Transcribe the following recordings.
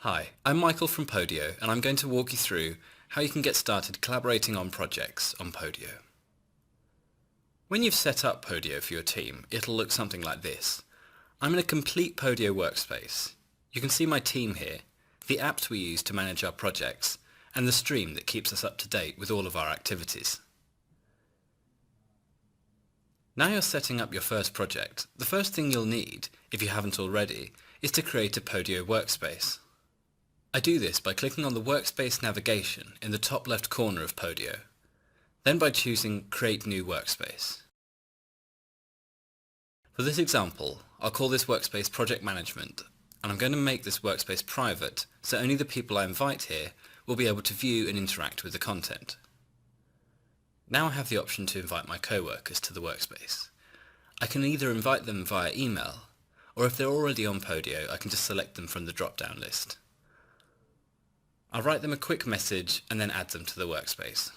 Hi, I'm Michael from Podio, and I'm going to walk you through how you can get started collaborating on projects on Podio. When you've set up Podio for your team, it'll look something like this. I'm in a complete Podio workspace. You can see my team here, the apps we use to manage our projects, and the stream that keeps us up to date with all of our activities. Now you're setting up your first project, the first thing you'll need, if you haven't already, is to create a Podio workspace. I do this by clicking on the Workspace navigation in the top left corner of Podio, then by choosing Create New Workspace. For this example, I'll call this workspace Project Management, and I'm going to make this workspace private so only the people I invite here will be able to view and interact with the content. Now I have the option to invite my co-workers to the workspace. I can either invite them via email, or if they're already on Podio, I can just select them from the drop-down list. I'll write them a quick message and then add them to the workspace.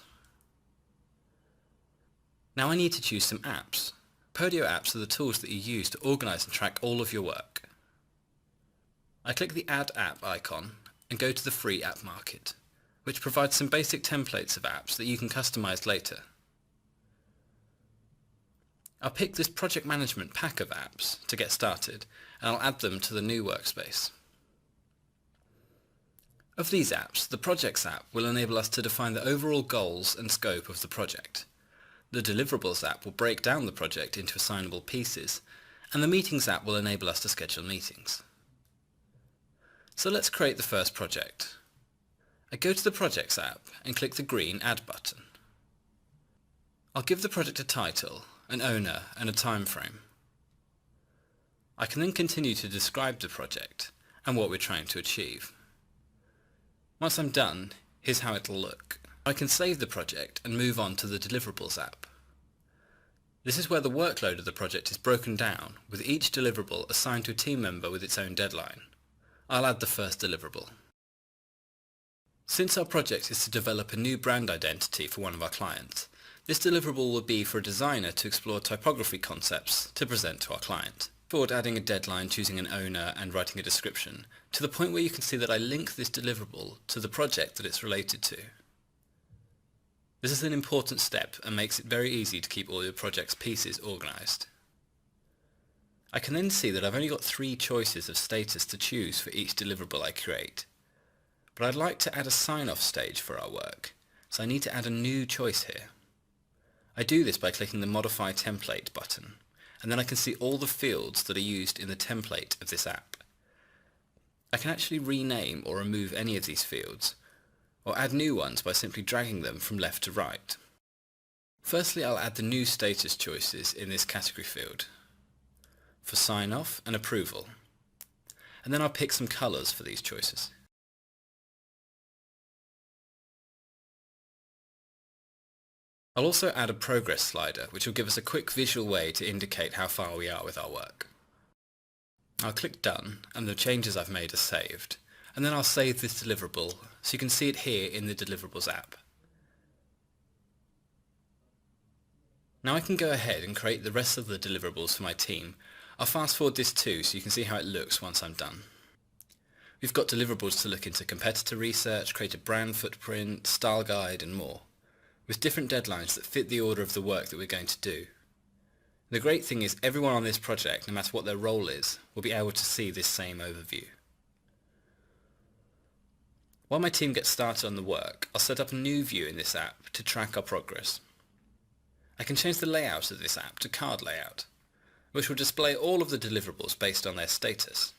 Now I need to choose some apps. Podio apps are the tools that you use to organize and track all of your work. I click the Add App icon and go to the free app market, which provides some basic templates of apps that you can customize later. I'll pick this project management pack of apps to get started, and I'll add them to the new workspace. Of these apps, the Projects app will enable us to define the overall goals and scope of the project. The Deliverables app will break down the project into assignable pieces, and the Meetings app will enable us to schedule meetings. So let's create the first project. I go to the Projects app and click the green Add button. I'll give the project a title, an owner, and a time frame. I can then continue to describe the project and what we're trying to achieve. Once I'm done, here's how it'll look. I can save the project and move on to the Deliverables app. This is where the workload of the project is broken down, with each deliverable assigned to a team member with its own deadline. I'll add the first deliverable. Since our project is to develop a new brand identity for one of our clients, this deliverable will be for a designer to explore typography concepts to present to our client. Forward adding a deadline, choosing an owner and writing a description, to the point where you can see that I link this deliverable to the project that it's related to. This is an important step and makes it very easy to keep all your project's pieces organized. I can then see that I've only got 3 choices of status to choose for each deliverable I create. But I'd like to add a sign-off stage for our work, so I need to add a new choice here. I do this by clicking the Modify Template button, and then I can see all the fields that are used in the template of this app. I can actually rename or remove any of these fields, or add new ones by simply dragging them from left to right. Firstly, I'll add the new status choices in this category field, for sign-off and approval, and then I'll pick some colors for these choices. I'll also add a progress slider, which will give us a quick visual way to indicate how far we are with our work. I'll click Done, and the changes I've made are saved, and then I'll save this deliverable so you can see it here in the Deliverables app. Now I can go ahead and create the rest of the deliverables for my team. I'll fast forward this too so you can see how it looks once I'm done. We've got deliverables to look into competitor research, create a brand footprint, style guide, and more, with different deadlines that fit the order of the work that we're going to do. The great thing is everyone on this project, no matter what their role is, will be able to see this same overview. While my team gets started on the work, I'll set up a new view in this app to track our progress. I can change the layout of this app to card layout, which will display all of the deliverables based on their status.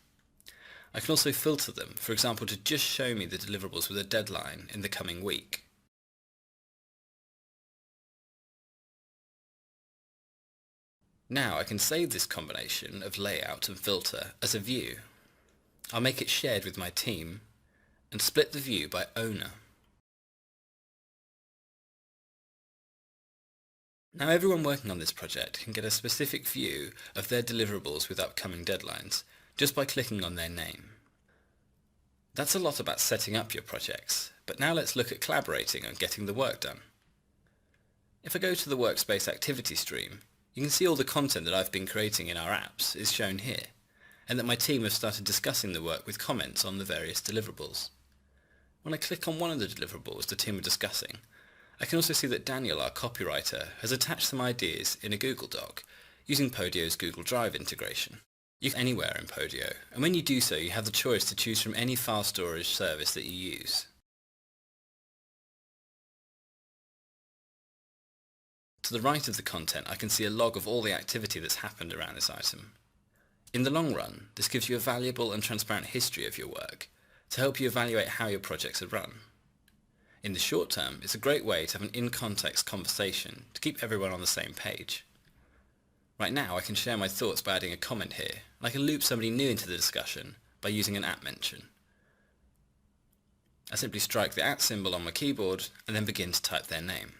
I can also filter them, for example, to just show me the deliverables with a deadline in the coming week. Now I can save this combination of layout and filter as a view. I'll make it shared with my team and split the view by owner. Now everyone working on this project can get a specific view of their deliverables with upcoming deadlines just by clicking on their name. That's a lot about setting up your projects, but now let's look at collaborating and getting the work done. If I go to the Workspace activity stream, you can see all the content that I've been creating in our apps is shown here, and that my team have started discussing the work with comments on the various deliverables. When I click on one of the deliverables the team are discussing, I can also see that Daniel, our copywriter, has attached some ideas in a Google Doc using Podio's Google Drive integration. You can anywhere in Podio, and when you do so you have the choice to choose from any file storage service that you use. To the right of the content I can see a log of all the activity that's happened around this item. In the long run, this gives you a valuable and transparent history of your work to help you evaluate how your projects are run. In the short term, it's a great way to have an in-context conversation to keep everyone on the same page. Right now I can share my thoughts by adding a comment here, and I can loop somebody new into the discussion by using an @mention. I simply strike the @ symbol on my keyboard and then begin to type their name.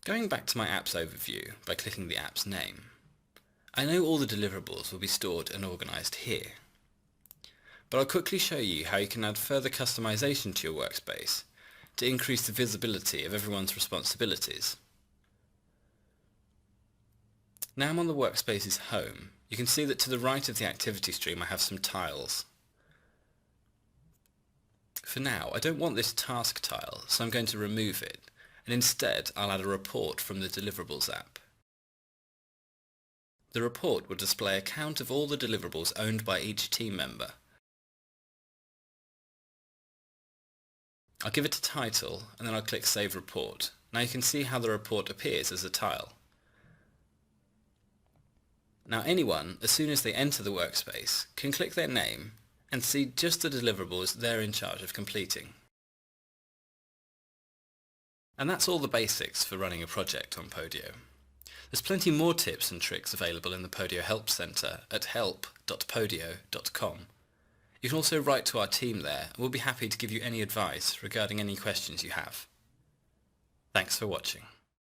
Going back to my app's overview by clicking the app's name, I know all the deliverables will be stored and organised here. But I'll quickly show you how you can add further customization to your workspace to increase the visibility of everyone's responsibilities. Now I'm on the workspace's home. You can see that to the right of the activity stream I have some tiles. For now, I don't want this task tile, so I'm going to remove it, and instead I'll add a report from the Deliverables app. The report will display a count of all the deliverables owned by each team member. I'll give it a title and then I'll click Save Report. Now you can see how the report appears as a tile. Now anyone, as soon as they enter the workspace, can click their name and see just the deliverables they're in charge of completing. And that's all the basics for running a project on Podio. There's plenty more tips and tricks available in the Podio Help Centre at help.podio.com. You can also write to our team there and we'll be happy to give you any advice regarding any questions you have. Thanks for watching.